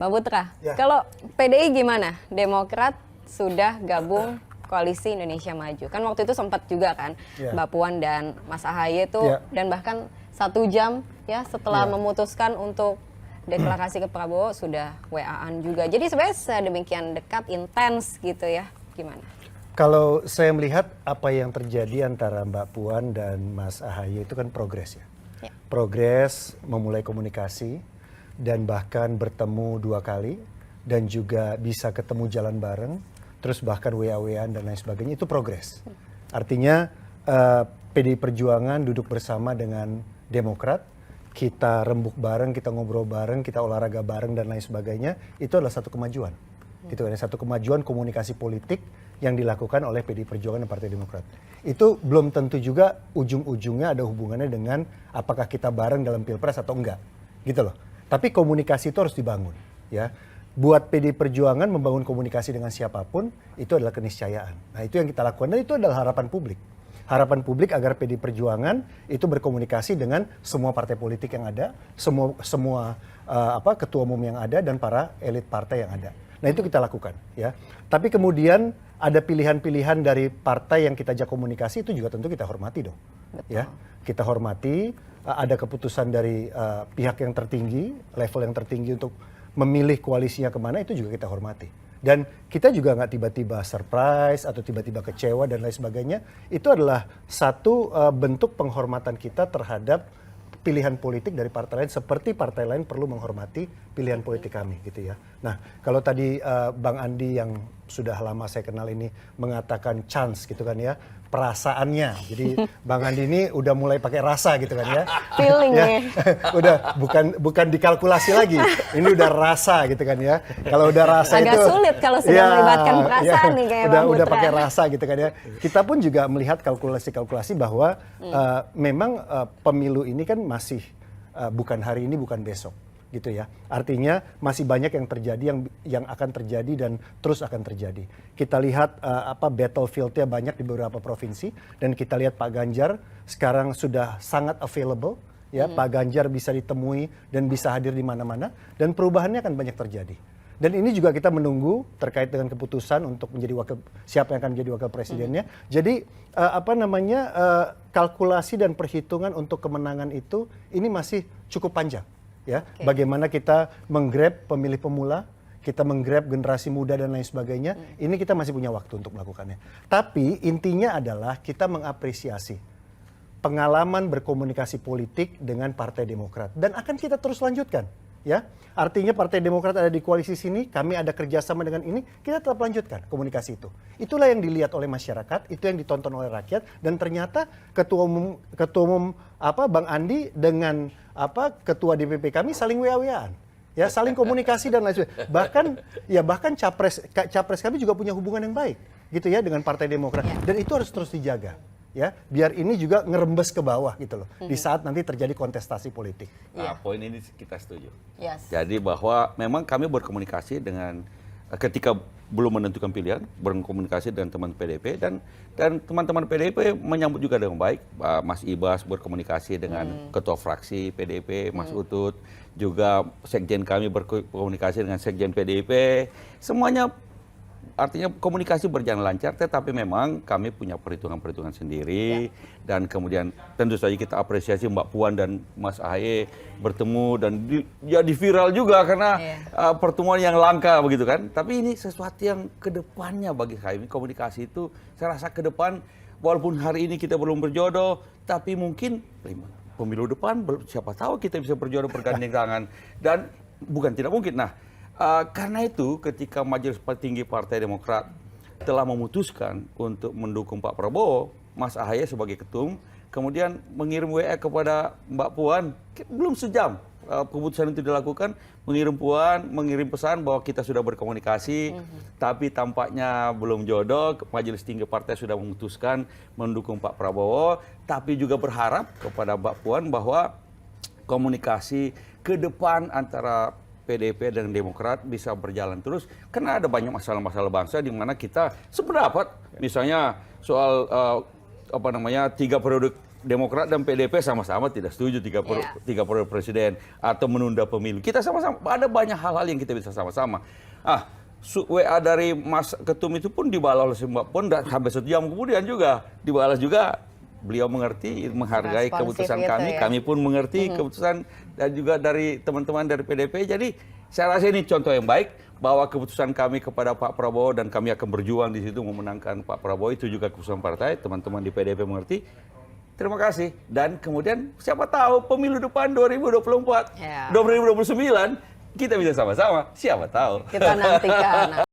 Mbak Putra, Ya. kalau PDI gimana? Demokrat sudah gabung Koalisi Indonesia Maju. Kan waktu itu sempat juga kan Ya. Mbak Puan dan Mas Ahaye itu Ya. dan bahkan 1 jam ya setelah Ya. memutuskan untuk deklarasi ke Prabowo sudah WA-an juga. Jadi sebenarnya sedemikian dekat, intens gitu ya. Gimana? Kalau saya melihat apa yang terjadi antara Mbak Puan dan Mas Ahaye itu kan progres ya. Ya. Progres, memulai komunikasi, dan bahkan bertemu 2 kali, dan juga bisa ketemu jalan bareng, terus bahkan WA-WAan dan lain sebagainya, itu progres. Artinya PDI Perjuangan duduk bersama dengan Demokrat, kita rembuk bareng, kita ngobrol bareng, kita olahraga bareng dan lain sebagainya, itu adalah satu kemajuan. Itu ada satu kemajuan komunikasi politik yang dilakukan oleh PDI Perjuangan dan Partai Demokrat. Itu belum tentu juga ujung-ujungnya ada hubungannya dengan apakah kita bareng dalam Pilpres atau enggak. Gitu loh. Tapi komunikasi itu harus dibangun, ya. Buat PDI Perjuangan membangun komunikasi dengan siapapun itu adalah keniscayaan. Nah, itu yang kita lakukan dan itu adalah harapan publik. Harapan publik agar PDI Perjuangan itu berkomunikasi dengan semua partai politik yang ada, semua ketua umum yang ada dan para elit partai yang ada. Nah, itu kita lakukan, ya. Tapi kemudian ada pilihan-pilihan dari partai yang kita ajak komunikasi, itu juga tentu kita hormati dong. Betul. Ya, kita hormati, ada keputusan dari pihak yang tertinggi, level yang tertinggi untuk memilih koalisinya kemana, itu juga kita hormati. Dan kita juga nggak tiba-tiba surprise atau tiba-tiba kecewa dan lain sebagainya. Itu adalah satu bentuk penghormatan kita terhadap pilihan politik dari partai lain, seperti partai lain perlu menghormati pilihan politik kami gitu ya. Nah, kalau tadi Bang Andi yang sudah lama saya kenal ini mengatakan chance gitu kan ya, perasaannya. Jadi Bang Andi ini udah mulai pakai rasa gitu kan ya. Feeling ya. ya. Udah bukan dikalkulasi lagi. Ini udah rasa gitu kan ya. Kalau udah rasa Agak itu sulit kalau sudah melibatkan perasaan nih kayak Bang udah Putra. pakai rasa gitu kan ya. Kita pun juga melihat kalkulasi-kalkulasi bahwa memang pemilu ini kan masih bukan hari ini, bukan besok gitu ya. Artinya masih banyak yang terjadi, yang akan terjadi dan terus akan terjadi. Kita lihat battlefield-nya banyak di beberapa provinsi, dan kita lihat Pak Ganjar sekarang sudah sangat available ya. Pak Ganjar bisa ditemui dan bisa hadir di mana-mana, dan perubahannya akan banyak terjadi. Dan ini juga kita menunggu terkait dengan keputusan untuk menjadi siapa yang akan menjadi wakil presidennya. Jadi kalkulasi dan perhitungan untuk kemenangan itu ini masih cukup panjang. Ya, bagaimana kita menggrab pemilih pemula, kita menggrab generasi muda dan lain sebagainya, ini kita masih punya waktu untuk melakukannya. Tapi intinya adalah kita mengapresiasi pengalaman berkomunikasi politik dengan Partai Demokrat dan akan kita terus lanjutkan. Ya, artinya Partai Demokrat ada di koalisi sini, kami ada kerjasama dengan ini, kita tetap lanjutkan komunikasi itu. Itulah yang dilihat oleh masyarakat, itu yang ditonton oleh rakyat, dan ternyata ketua umum Bang Andi dengan ketua DPP kami saling WA-WAan, ya, saling komunikasi dan lain sebagainya. Bahkan capres kami juga punya hubungan yang baik, gitu ya, dengan Partai Demokrat, dan itu harus terus dijaga. Ya, biar ini juga ngerembes ke bawah gitu loh, di saat nanti terjadi kontestasi politik. Nah, poin ini kita setuju. Yes. Jadi bahwa memang kami berkomunikasi dengan ketika belum menentukan pilihan, berkomunikasi dengan teman PDIP dan teman-teman PDIP menyambut juga dengan baik. Mas Ibas berkomunikasi dengan ketua fraksi PDIP, Mas Utut, juga sekjen kami berkomunikasi dengan sekjen PDIP. Semuanya artinya komunikasi berjalan lancar, tetapi memang kami punya perhitungan-perhitungan sendiri. Dan kemudian tentu saja kita apresiasi Mbak Puan dan Mas Ahaye bertemu dan di viral juga karena pertemuan yang langka begitu kan. Tapi ini sesuatu yang kedepannya bagi kami, komunikasi itu saya rasa ke depan, walaupun hari ini kita belum berjodoh, tapi mungkin pemilu depan siapa tahu kita bisa berjodoh bergandeng tangan, dan bukan tidak mungkin. Nah, karena itu ketika Majelis Petinggi Partai Demokrat telah memutuskan untuk mendukung Pak Prabowo, Mas Ahaye sebagai ketum kemudian mengirim WA kepada Mbak Puan, belum sejam keputusan itu dilakukan, mengirim pesan bahwa kita sudah berkomunikasi, tapi tampaknya belum jodoh. Majelis Tinggi Partai sudah memutuskan mendukung Pak Prabowo, tapi juga berharap kepada Mbak Puan bahwa komunikasi ke depan antara PDIP dan Demokrat bisa berjalan terus, karena ada banyak masalah-masalah bangsa di mana kita sependapat, misalnya soal 3 periode Demokrat dan PDP sama-sama tidak setuju tiga periode presiden atau menunda pemilu. Kita sama-sama ada banyak hal-hal yang kita bisa sama-sama. WA dari Mas Ketum itu pun dibalas oleh Mbak Puan sampai 1 jam kemudian juga dibalas juga. Beliau mengerti, menghargai Responsif keputusan gitu kami. ya. Kami pun mengerti keputusan dan juga dari teman-teman dari PDP. Jadi saya rasa ini contoh yang baik bahwa keputusan kami kepada Pak Prabowo dan kami akan berjuang di situ memenangkan Pak Prabowo itu juga keputusan partai. Teman-teman di PDP mengerti. Terima kasih. Dan kemudian siapa tahu pemilu depan 2024, Ya. 2029 kita bisa sama-sama. Siapa tahu. Kita nantikan.